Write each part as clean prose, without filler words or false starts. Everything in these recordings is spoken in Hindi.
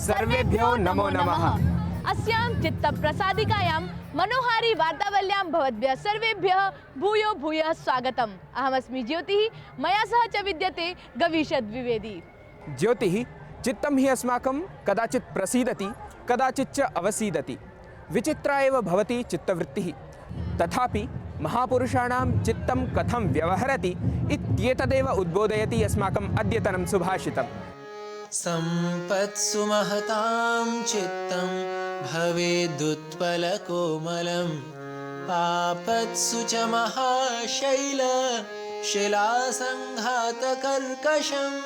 सर्वेभ्यो नमो नमः। अस्यां चित्तप्रसादिकायां मनोहारी वार्तावल्यां भवद्भ्यः सर्वेभ्यः भूयो भूयः स्वागतम्। अहमस्मि ज्योतिः, मया सह च विद्यते गविषद् द्विवेदी। ज्योतिः चित्तं हि अस्माकं कदाचित् प्रसीदति, कदाचित् च अवसीदति। विचित्रा एव भवति चित्तवृत्तिः। तथापि महापुरुषाणां चित्तं कथं व्यवहरति इत्येतदेव उद्बोधयति अस्माकम् अद्यतनं सुभाषितम्। सम्पत्सु महतां चित्तं भवेदुत्पलकोमलं, आपत्सु च महाशैल शिलासङ्घातकर्कशम्।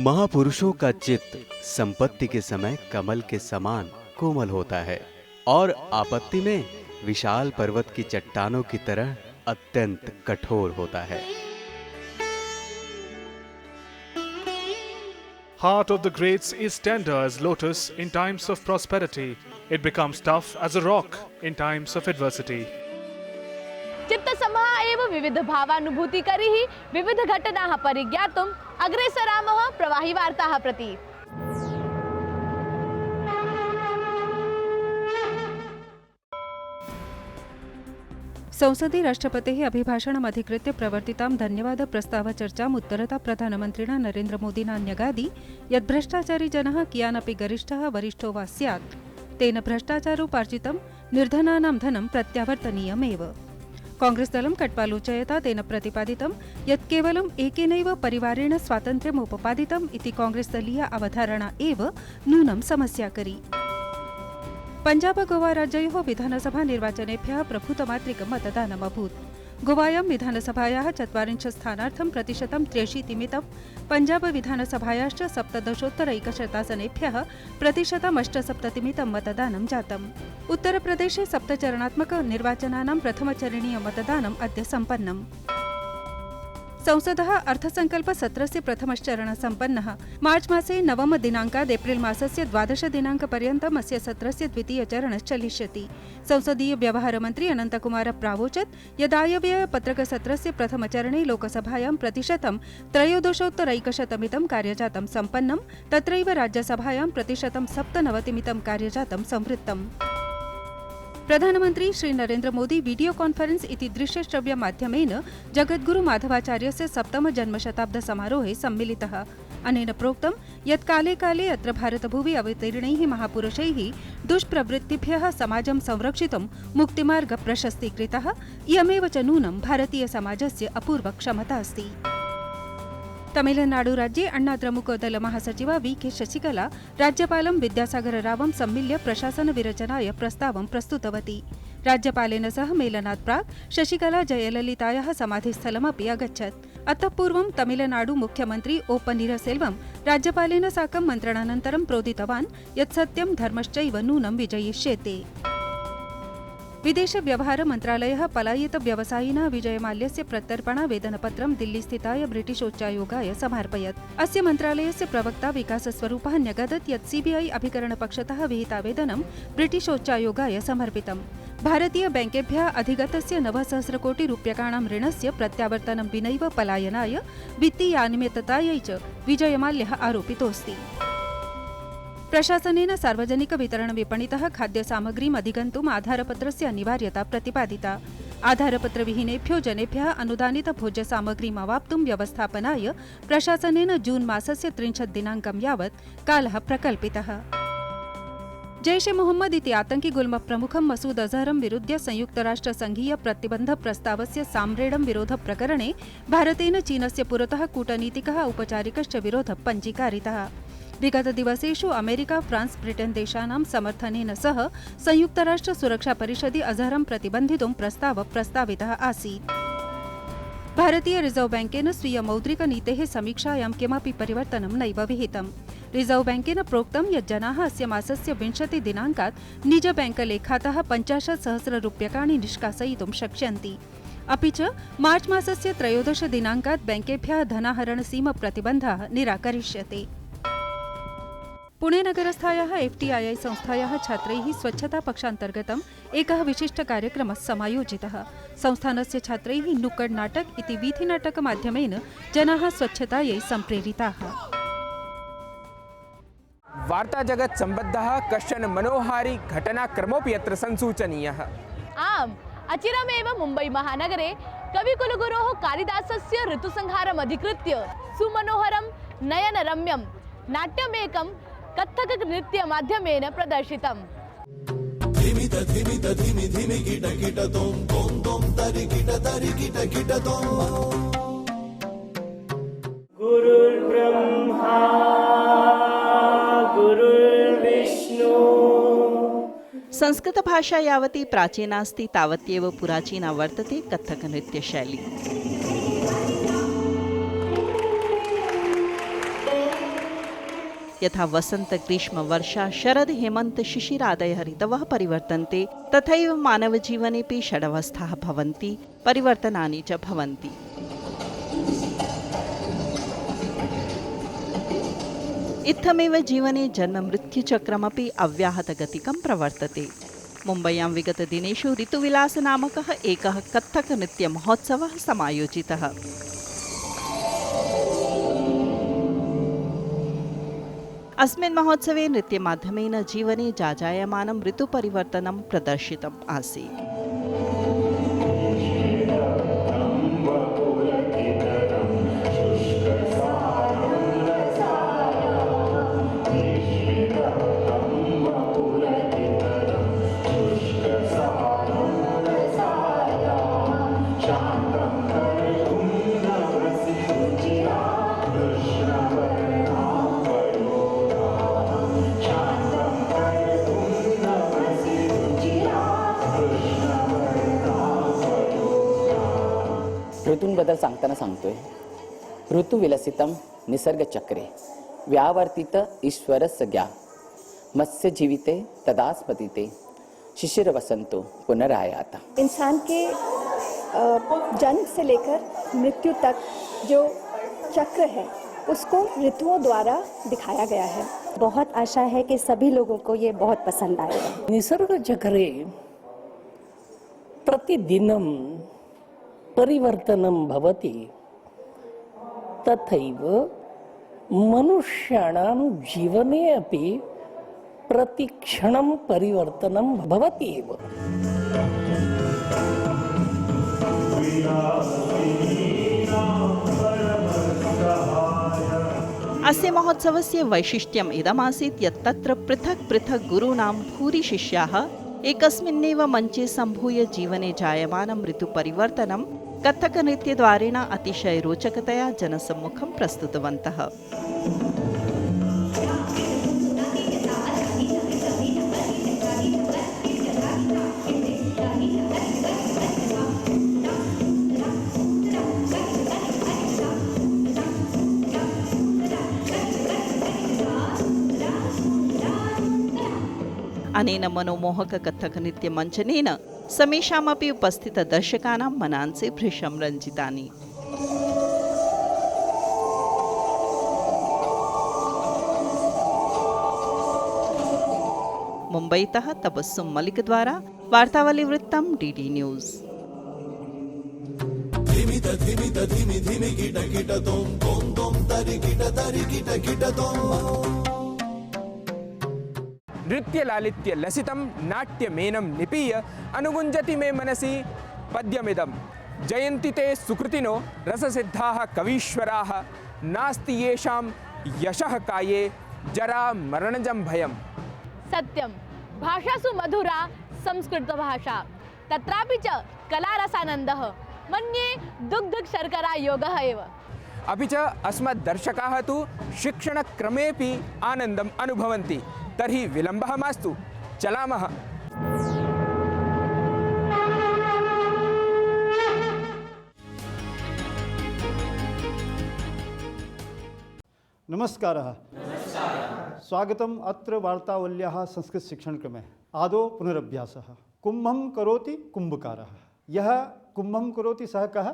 महापुरुषों का चित्त संपत्ति के समय कमल के समान कोमल होता है और आपत्ति में विशाल पर्वत की चट्टानों की तरह अत्यंत कठोर होता है। Heart of the greats is tender as lotus in times of prosperity. It becomes tough as a rock in times of adversity. चित्तसमः एव विविध भावानुभूतिकरिः विविध घटनाः परिज्ञातुम् अग्रेसरामः प्रवाहि वार्ताः प्रति। संसदि राष्ट्रपतेः अभिभाषणम् अधिकृत्य प्रवर्तितां धन्यवाद प्रस्ताव चर्चाम् उत्तरता प्रधानमन्त्रिणा नरेन्द्रमोदिना न्यगादि यत् भ्रष्टाचारी जनः कियानपि गरिष्ठः वरिष्ठो वा स्यात् तेन भ्रष्टाचारोपार्जितं निर्धनानां धनं प्रत्यावर्तनीयमेव। कांग्रेसदलं कट्पालोचयता तेन प्रतिपादितं यत् केवलम् एकेनैव परिवारेण स्वातन्त्र्यमुपपादितम् इति कांग्रेसदलीया अवधारणा एव नूनं समस्याकरी। पंजाब गोवा राज्ययोः विधानसभा निर्वाचनेभ्यः प्रभूतमात्रिकं मतदानम् अभूत्। गोवायां विधानसभायाः 40 स्थानार्थं प्रतिशतं 83 पंजाब विधानसभायाश्च 17.1% प्रतिशतं 78 मतदानं जातम्। उत्तरप्रदेशे 7 चरणात्मक निर्वाचनानां प्रथमचरणीय मतदानम् अद्य सम्पन्नम्। संसदः अर्थसंकल्प सत्रस्य प्रथमश्चरणः सम्पन्नः। मार्च मासे 9 दिनाङ्कात् एप्रिल मासस्य 12 दिनाङ्कपर्यन्तम् अस्य सत्रस्य द्वितीयचरणः चलिष्यति। संसदीय व्यवहारमन्त्री अनन्तकुमार प्रावोचत् यदायव्ययपत्रकसत्रस्य प्रथमचरणे लोकसभायां प्रतिशतं 13.1% कार्यजातं सम्पन्नं, तत्रैव राज्यसभायां प्रतिशतं 97 कार्यजातं संवृत्तम्। प्रधानमन्त्री श्री नरेन्द्र मोदी वीडियो कॉन्फरेंस इति दृश्यश्रव्य माध्यमेन जगद्गुरु माधवाचार्यस्य 7th जन्मशताब्द समारोहे सम्मिलितः। अनेन प्रोक्तं यत् काले काले अत्र भारतभुवि अवतीर्णैः महापुरुषैः दुष्प्रवृत्तिभ्यः समाजं संरक्षितुं मुक्तिमार्ग प्रशस्तीकृतः। इयमेव च नूनं भारतीयसमाजस्य अपूर्व क्षमता अस्ति। तमिलनाडुराज्ये अण्णाद्रमुकदल महासचिवा वी.के. शशिकला राज्यपालं विद्यासागररावं सम्मिल्य प्रशासनविरचनाय प्रस्तावं प्रस्तुतवती। राज्यपालेन सह मेलनात् प्राक् शशिकला जयललितायाः समाधिस्थलमपि अगच्छत्। अतः पूर्वं तमिलनाडु मुख्यमन्त्री ओ पन्नीरसेल्वं राज्यपालेन साकं मन्त्रणानन्तरं प्रोदितवान् यत् सत्यं धर्मश्चैव नूनं विजयिष्येते। विदेश व्यवहार मन्त्रालयः पलायित व्यवसायिनः विजयमाल्यस्य प्रत्यर्पणावेदनपत्रं दिल्लीस्थिताय ब्रिटिशोच्चायोगाय समर्पयत्। अस्य मन्त्रालयस्य प्रवक्ता विकासस्वरूपः न्यगदत् यत् सीबीआई अभिकरणपक्षतः विहितावेदनं ब्रिटिशोच्चायोगाय समर्पितम्। भारतीय बैंकेभ्यः अधिगतस्य 9,000 कोटि रूप्यकाणां ऋणस्य प्रत्यावर्तनं विनैव पलायनाय वित्तीयानियमिततायै च विजयमाल्यः आरोपितोऽस्ति। प्रशासनेन सार्वजनिक वितरण विपणितः खाद्यसामग्रीम् अधिगन्तुम् आधारपत्रस्य अनिवार्यता प्रतिपादिता। आधारपत्रविहीनेभ्यो जनेभ्यः अनुदानित भोज्यसामग्रीम् अवाप्तुं व्यवस्थापनाय प्रशासनेन जून मासस्य 30 दिनाङ्कं यावत् कालः प्रकल्पितः। जैश ए मोहम्मद इति आतंकी गुल्म प्रमुखं मसूद अजहरं विरुध्य संयुक्तराष्ट्रसङ्घीय प्रतिबन्ध प्रस्तावस्य साम्रेडं विरोध प्रकरणे भारतेन चीनस्य पुरतः कूटनीतिकः औपचारिकश्च विरोधः पञ्जीकारितः। विगत दिवसेषु अमेरिका, फ्रांस, ब्रिटेन देशानां समर्थनेन सह संयुक्तराष्ट्र सुरक्षा परिषदि अजहरं प्रतिबन्धितुं प्रस्तावः प्रस्तावितः आसीत्। भारतीय रिजर्व बैंकेन स्वीय मौद्रिक नीतेः समीक्षायां किमपि परिवर्तनं नैव विहितम्। रिजर्व बैंकेन प्रोक्तं यत् जनाः अस्य मासस्य 20 दिनाङ्कात् निज बैंकलेखातः 50,000 रूप्यकाणि निष्कासयितुं शक्ष्यन्ति। अपि च मार्च मासस्य 13 दिनाङ्कात् बैंकेभ्यः धनाहरणसीम प्रतिबन्धः निराकरिष्यते। पुणे नगरस्थायाः FTII संस्थायाः छात्रैः स्वच्छता पक्षान्तर्गतम् एकः विशिष्ट कार्यक्रमः समायोजितः। संस्थानस्य छात्रैः नुक्कड् नाटक इति वीथिनाटकमाध्यमेन जनाः स्वच्छतायै सम्प्रेरिताः। वार्ताजगत् सम्बद्धः कश्चन मनोहारी घटनाक्रमोऽपि अत्र संसूचनीयः। आम्, अचिरमेव मुम्बै महानगरे कविकुलगुरोः कालिदासस्य ऋतुसंहारम् अधिकृत्य सुमनोहरं नयनरम्यं नाट्यमेकं कत्थक नृत्यमाध्यमेन प्रदर्शितम्। गुरुर्ब्रह्मा गुरुर्विष्णु। संस्कृत भाषा यावती प्राचीनास्ति तावत्येव पुराचीना वर्तते कथक नृत्यशैली। यथा वसंत ग्रीष्म वर्षा शरद हेमंत शिशिरादयः ऋतवः परिवर्तन्ते तथैव मानवजीवनेऽपि षडवस्थाः भवन्ति, परिवर्तनानि च भवन्ति। इत्थमेव जीवने जन्म मृत्युचक्रमपि अव्याहतगतिकं प्रवर्तते। मुम्बय्यां विगतदिनेषु ऋतुविलास नामकः एकः कत्थक नृत्यमहोत्सवः समायोजितः। अस्मिन् महोत्सवे नृत्यमाध्यमेन जीवने जाजायमानं ऋतुपरिवर्तनं प्रदर्शितम् आसीत्। ऋतूंबद्दल सांगताना सांगतोय, ऋतू विलसितम निसर्ग चक्रे व्यावर्तित ईश्वरस्य ज्ञा मत्स्य जीविते तदास्मदिते शिशिर वसंतो पुनरायाता। इंसान के जन्म से लेकर मृत्यु तक जो चक्र है उसको ऋतुओं द्वारा दिखाया गया है। बहुत आशा है कि सभी लोगों को ये बहुत पसंद आएगा। निसर्ग चक्रे प्रतिदिनं परिवर्तनं भवति, तथैव मनुष्याणां जीवने अपि प्रतिक्षणं परिवर्तनं भवति एव। अस्य महोत्सवस्य वैशिष्ट्यम् इदमासीत् यत् तत्र पृथक् पृथक् गुरूणां भूरि शिष्याः एकस्मिन्नेव मञ्चे सम्भूय जीवने जायमानं ऋतुपरिवर्तनं कथकनृत्यद्वारेण अतिशय रोचकतया जनसम्मुखं प्रस्तुतवन्तः। अनेन मनोमोहक कथकनृत्यमञ्चनेन समेषामपि उपस्थितदर्शकानां मनांसि भृशं रञ्जितानि। मुम्बईतः तबस्सुम मलिक द्वारा वार्तावलीवृत्तं DD न्यूज़। नृत्य लालित्य लसितं नाट्यमेनं निपीय अनुगुञ्जति मे मनसि पद्यमिदं। जयन्ति ते सुकृतिनो रससिद्धाः कवीश्वराः, नास्ति येषां यशः काये जरा मरणजं भयम्। सत्यं, भाषासु मधुरा संस्कृत भाषा, तत्रापि च कलारसानन्दः, मन्ये दुग्धशर्करा योगः एव। अपि च अस्मद्दर्शकाः तु शिक्षणक्रमेऽपि आनन्दम् अनुभवन्ति। तर्हि विलम्बः मास्तु, चलामः। नमस्कारः। स्वागतम् अत्र वार्तावल्याः संस्कृत शिक्षणक्रमे। आदौ पुनरभ्यासः। कुम्भं करोति कुम्भकारः। यः कुम्भं करोति सः कः?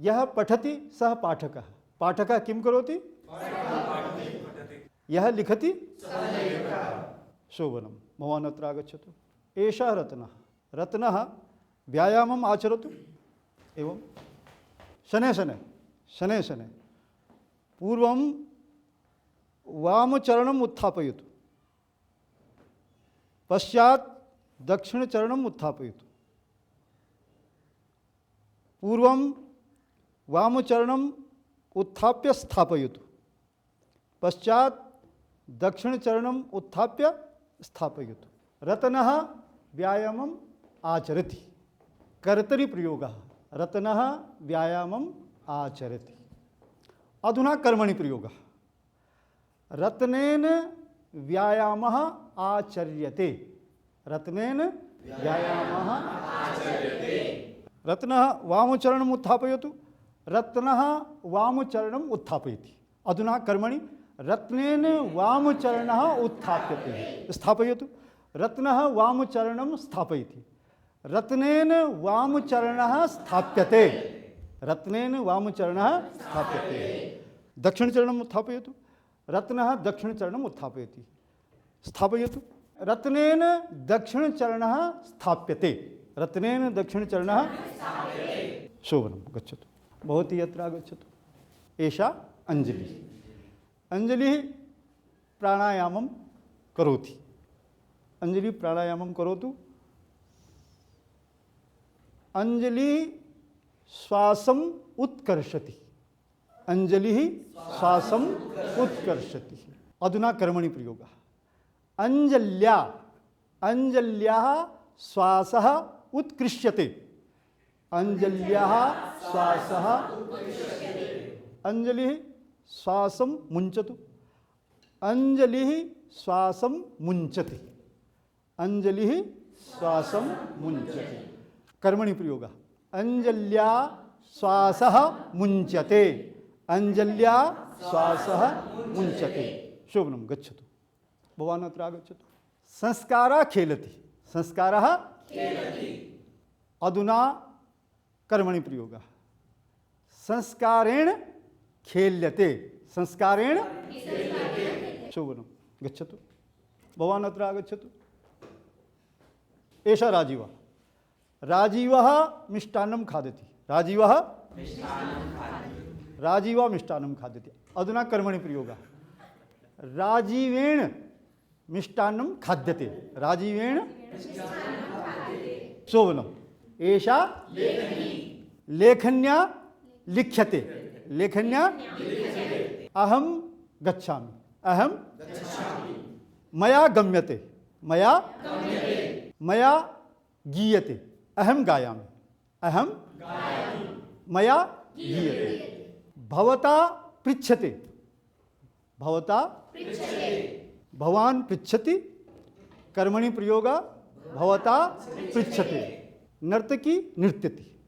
यः पठति सः पाठकः। पाठकः किं करोति? यः लिखति शोभनं। भवान् अत्र आगच्छतु। एषः रत्नः। रत्नः व्यायामम् आचरतु एवं शनैः शनैः पूर्वं वामचरणम् उत्थापयतु, पश्चात् दक्षिणचरणम् उत्थापयतु। पूर्वं वामचरणम् उत्थाप्य स्थापयतु, पश्चात् दक्षिणचरणम् उत्थाप्य स्थापयतु। रतनः व्यायामम् आचरति, कर्तरि प्रयोगः। रतनः व्यायामम् आचरति। अधुना कर्मणि प्रयोगः। रत्नेन व्यायामः आचर्यते। रत्नेन व्यायामः आचर्यते। रत्नः वामचरणम् उत्थापयतु, रत्नः वामचरणम् उत्थापयति। अधुना कर्मणि रत्नेन वामचरणः उत्थाप्यते, स्थापयतु। रत्नः वामचरणं स्थापयति, रत्नेन वामचरणः स्थाप्यते। रत्नेन वामचरणः स्थाप्यते। दक्षिणचरणम् उत्थापयतु, रत्नः दक्षिणचरणम् उत्थापयति, स्थापयतु। रत्नेन दक्षिणचरणः स्थाप्यते, रत्नेन दक्षिणचरणः शोभनं गच्छतु। भवती यत्र आगच्छतु। एषा अंजलिः। अंजलिः प्राणायामं करोति। अंजलिः प्राणायामं करोतु। अंजलिः श्वासम् उत्कर्षति। अंजलिः श्वासम् उत्कर्षति। अधुना कर्मणि प्रयोगः। अंजल्याः श्वासः उत्कृष्यते। अंजल्याः श्वासः उत्कृष्यते। अंजलिः श्वासं मुञ्चतु। अंजलिः श्वासं मुञ्चति। अंजलिः श्वासं मुञ्चति। कर्मणि प्रयोगः। अंजल्या श्वासः मुञ्चते। अंजल्या श्वासः मुञ्चते। शोभनं गच्छतु। भवान् अत्र आगच्छतु। संस्कारः खेलति। संस्कारः खेलति। अधुना कर्मणि प्रयोगः। संस्कारेण खेल्यते। संस्कारेण शोभनं गच्छतु। भवान् अत्र आगच्छतु। एषः राजीवः। राजीवः मिष्टान्नं खादति। राजीवः मिष्टान्नं खादति। अधुना कर्मणि प्रयोगः। राजीवेण मिष्टान्नं खाद्यते। राजीवेण शोभनम्। एषा लेखन्या लिख्यते। लेखन्या अहं गच्छामि। अहं मया गम्यते। मया गीयते। अहं गायामि। अहं मया गीयते। भवता पृच्छते। भवान् पृच्छति। कर्मणि प्रयोगः। भवता पृच्छते। नर्तकी नृत्यति।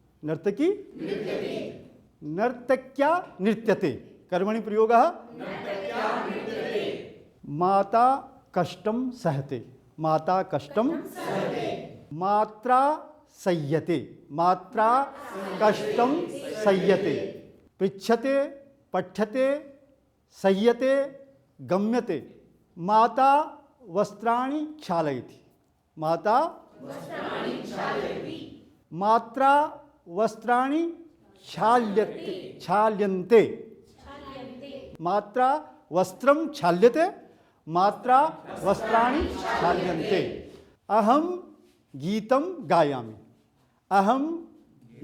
नर्तक्या नृत्यते। कर्मणि प्रयोगः। माता कष्टं सहते। मात्रा सह्यते। मात्रा कष्टं सह्यते। पृच्छते, पठ्यते, सह्यते, गम्यते। माता वस्त्राणि क्षालयति। मात्रा वस्त्राणि क्षाल्यन्ते। मात्रा वस्त्रं क्षाल्यते। मात्रा वस्त्राणि क्षाल्यन्ते। अहं गीतं गायामि। अहं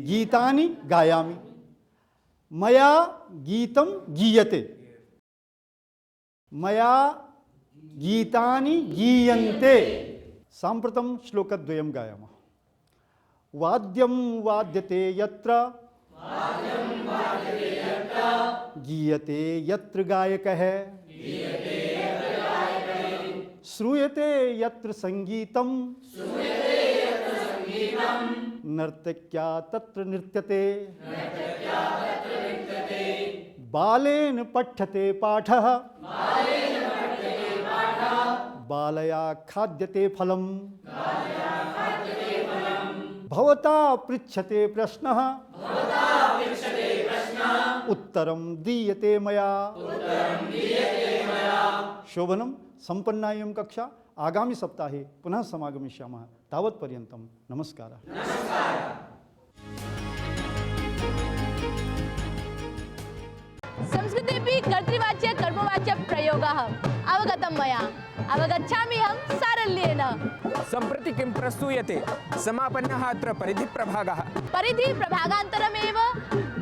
गीतानि गायामि। मया गीतं गीयते। मया गीतानि गीयन्ते। साम्प्रतं श्लोकद्वयं गायामः। वाद्यं वाद्यते यत्र गीयते यत्र गायकः। श्रूयते यत्र संगीतं नर्तक्या तत्र नृत्यते। बालेन पठ्यते पाठः। बालया खाद्यते फलम्। भवता पृच्छते प्रश्नः। उत्तरं दीयते मया। शोभनं। सम्पन्ना इयं कक्षा। आगामी सप्ताहे पुनः समागमिष्यामः। तावत्पर्यन्तं नमस्कारः। संस्कृतेऽपि कर्तृवाच्य कर्मवाच्य प्रयोगः अवगतं मया। अवगच्छाम्यहं सारल्येन। सम्प्रति किं प्रस्तूयते? समापन्नः अत्र परिधिप्रभागः। परिधिप्रभागान्तरमेव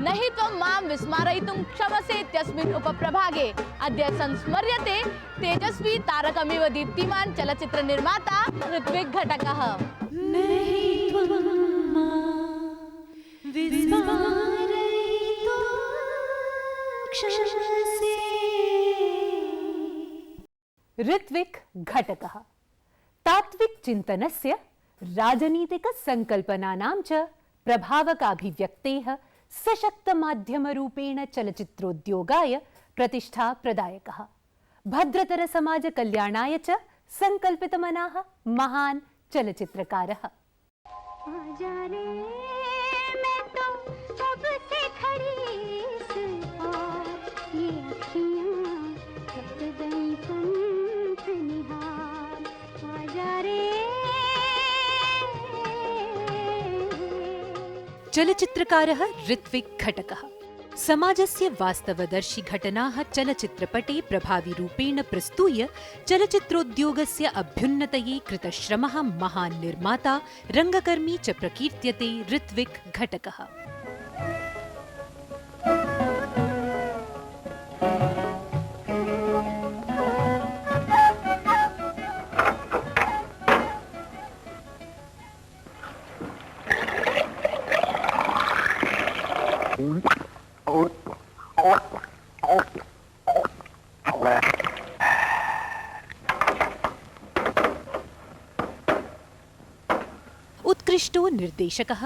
न हि त्वं मां विस्मारयितुं क्षमसे इत्यस्मिन् उपप्रभागे अद्य संस्मर्यते तेजस्वी तारकमिव दीप्तिमान् चलच्चित्रनिर्माता ऋत्विक् घटकः। ऋत्विक् घटकः तात्विक चिन्तनस्य राजनीतिकसङ्कल्पनानां च प्रभावकाभिव्यक्तेः सशक्तमाध्यमरूपेण चलच्चित्रोद्योगाय प्रतिष्ठा प्रदायकः भद्रतरसमाजकल्याणाय च सङ्कल्पितमनाः महान् चलच्चित्रकारः। चलच्चित्रकारः ऋत्विक् घटकः समाजस्य वास्तवदर्शि घटनाः चलच्चित्रपटे प्रभाविरूपेण प्रस्तूय चलच्चित्रोद्योगस्य अभ्युन्नतये कृतश्रमः महान् निर्माता रङ्गकर्मी च प्रकीर्त्यते ऋत्विक् घटकः। उत्कृष्टो निर्देशकः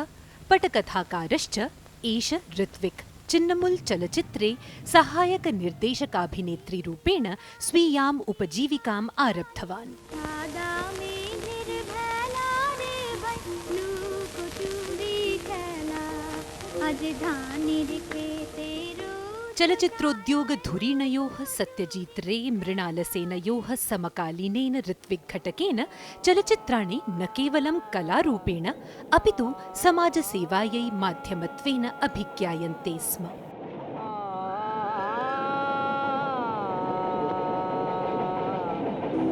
पटकथाकारश्च एष ऋत्विक् चिन्नमुल् चलच्चित्रे सहायक निर्देशकाभिनेत्रीरूपेण स्वीयाम् उपजीविकाम् आरब्धवान्। चलच्चित्रोद्योगधुरीणयोः सत्यजीत् रे मृणालसेनयोः समकालीनेन ऋत्विक् घटकेन चलच्चित्राणि न केवलं कलारूपेण अपि तु समाजसेवायै माध्यमत्वेन अभिज्ञायन्ते स्म।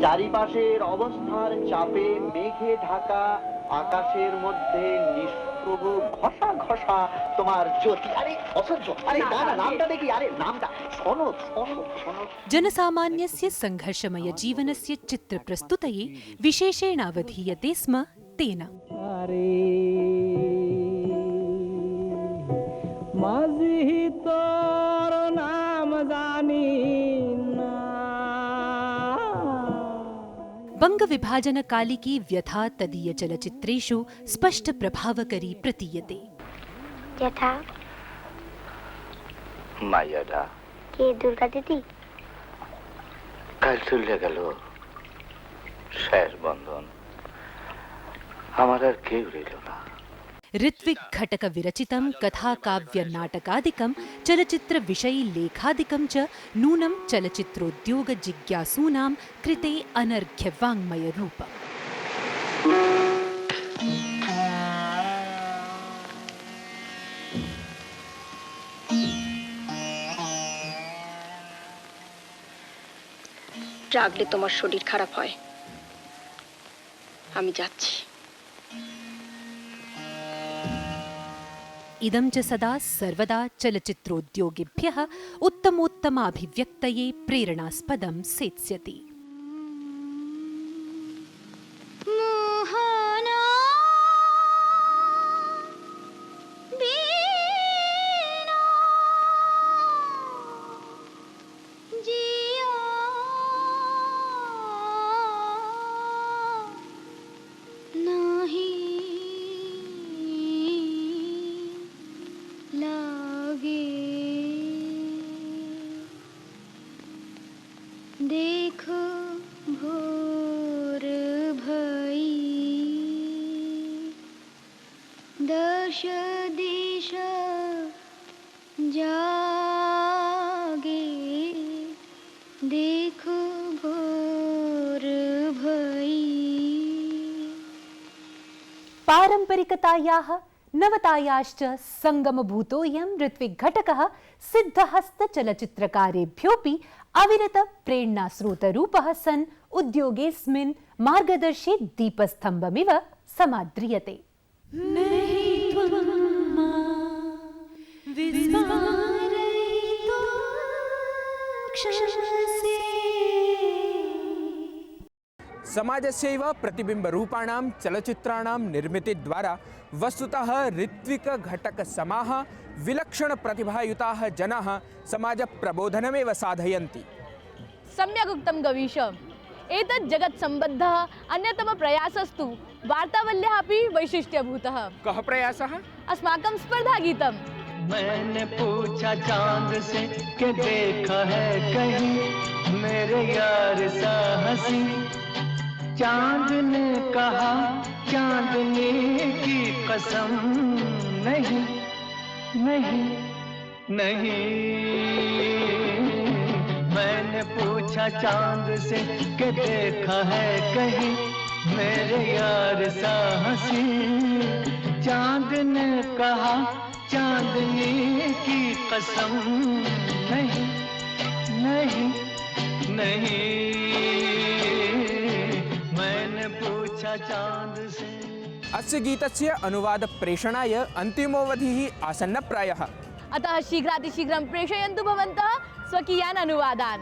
চারিপাশের অবস্থার চাপে মেঘে ঢাকা আকাশের মধ্যে নিষ্প্রভু ঘষা ঘষা তোমার জ্যোতি। আরে অসহ্য, আরে না না নামটা দেখি, আরে নামটা শোনো শোনো শোনো। जनसामान्यस्य संघर्षमय जीवनस्य चित्रप्रस्तुतये विशेषेणावधीयते स्म तेन। बंगविभाजनकालिकी व्यथा तदीय चलच्चित्रेषु स्पष्ट प्रभावकरी प्रतीयते। यथा মাইয়াটা কে দুর্গা দিদি? কাল চলে গেল শেষ বন্ধন, আমার আর কেউ রইল না। ऋत्विक् घटक विरचितं कथाकाव्य नाटकादिकं चलच्चित्र विषयी लेखादिकं च नूनं चलच्चित्रोद्योग जिज्ञासूनां कृते अनर्घ्य वाङ्मय रूपम्। রাগলে তোমার শরীর খারাপ হয়, আমি যাচ্ছি। इदं च सदा सर्वदा चलच्चित्रोद्योगिभ्यः उत्तमोत्तमाभिव्यक्तये प्रेरणास्पदं सेत्स्यति। देखो भोर भई, दश दिश जागे, देखो भोर भई, पारंपरिकतायाः नवतायाश्च संगमभूतोऽयं ऋत्विक्घटकः सिद्धहस्तचलचित्रकारेभ्योऽपि अविरत प्रेरणास्रोतरूपः सन् उद्योगेऽस्मिन् मार्गदर्शि दीपस्तम्भमिव समाद्रियते। समाजस्यैव प्रतिबिम्बरूपाणां चलचित्राणां निर्मितिद्वारा वस्तुतः ऋत्विकघटकसमाः विलक्षणप्रतिभायुताः जनाः समाजप्रबोधनमेव साधयन्ति। सम्यक् उक्तं गवीश। एतत् जगत्सम्बद्धः अन्यतमः प्रयासस्तु वार्तावल्याः अपि वैशिष्ट्यभूतः। कः प्रयासः? अस्माकं स्पर्धागीतम्। मैंने पूछा चांद से कि देखा है कहीं मेरे यार सा हंसी, चांद ने कहा चांदनी की कसम नहीं नहीं नहीं। मैंने पूछा चांद से कि देखा है कहीं मेरे यार सा हंसी, चांद ने कहा चांदनी की कसम नहीं नहीं नहीं। मैंने पूछा चांद से। अस्य गीतस्य अनुवादप्रेषणाय अन्तिमोऽवधिः आसन्नप्रायः। अतः शीघ्रातिशीघ्रं प्रेषयन्तु भवन्तः स्वकीयान् अनुवादान्।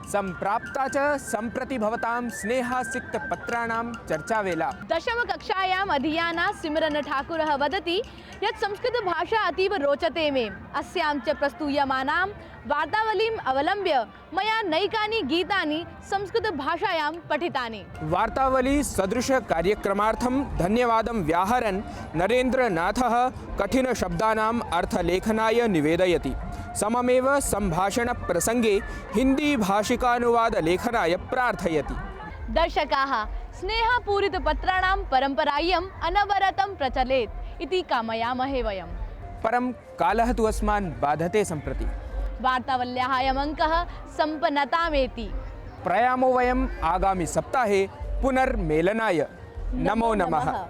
सम्प्राप्ता च सम्प्रति भवतां स्नेहासिक्तपत्राणां चर्चावेला। दशमकक्षायाम् अधीयाना सिमरन ठाकुरः वदति यत् संस्कृतभाषा अतीव रोचते मे। अस्यां च प्रस्तूयमानां वार्तावलीम् अवलम्ब्य मया नैकानि गीतानि संस्कृतभाषायां पठितानि। वार्तावली सदृश कार्यक्रमार्थं धन्यवादं व्याहरन् नरेन्द्रनाथः कठिनशब्दानाम् अर्थलेखनाय निवेदयति। सममेव सम्भाषणप्रसङ्गे हिन्दीभाषिकानुवादलेखनाय प्रार्थयति। दर्शकाः, स्नेहपूरितपत्राणां परम्परायम् अनवरतं प्रचलेत् इति कामयामहे वयम्। परं कालः तु अस्मान् बाधते सम्प्रति। वार्तावल्याः अयमङ्कः सम्पन्नतामेति। प्रयामो वयम् आगामि सप्ताहे पुनर्मेलनाय। नमो नमः।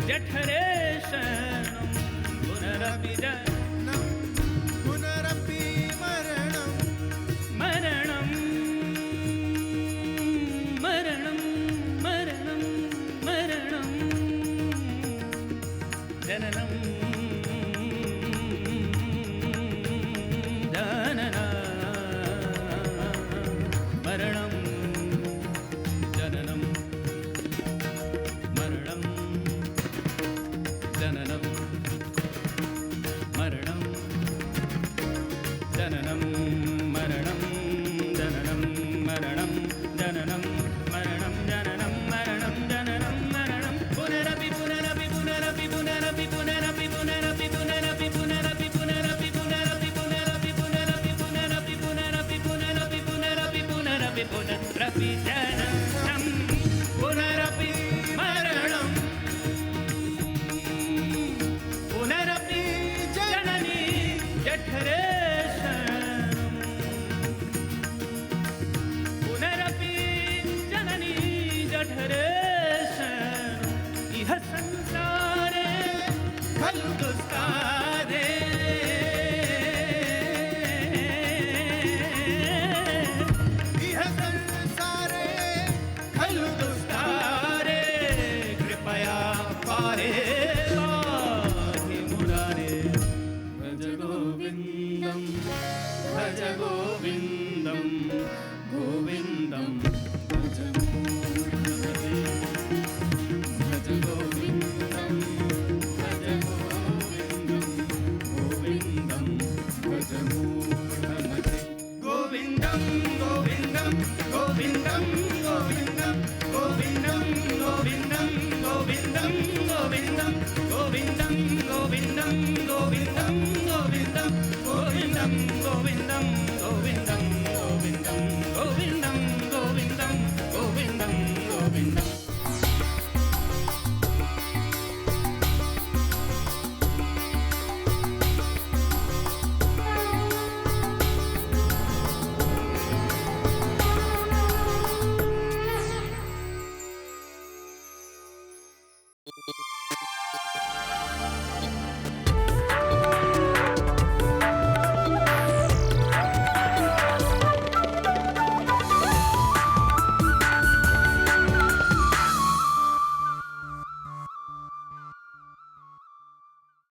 जठरे शरणं पुनरपि जननं पुनरपि मरणं मरणं मरणं मरणं मरणं जननं जनना मरणं जननं मरणं जननं मरणं जननं मरणं जननं मरणं जननं मरणं जननं मरणं जननं मरणं पुनरपि पुनरपि पुनरपि पुनरपि पुनरपि पुनरपि पुनरपि पुनरपि पुनरपि पुनरपि पुनरपि पुनरपि पुनरपि पुनरपि पुनरपि पुनरपि पुनरपि पुनरपि पुनरपि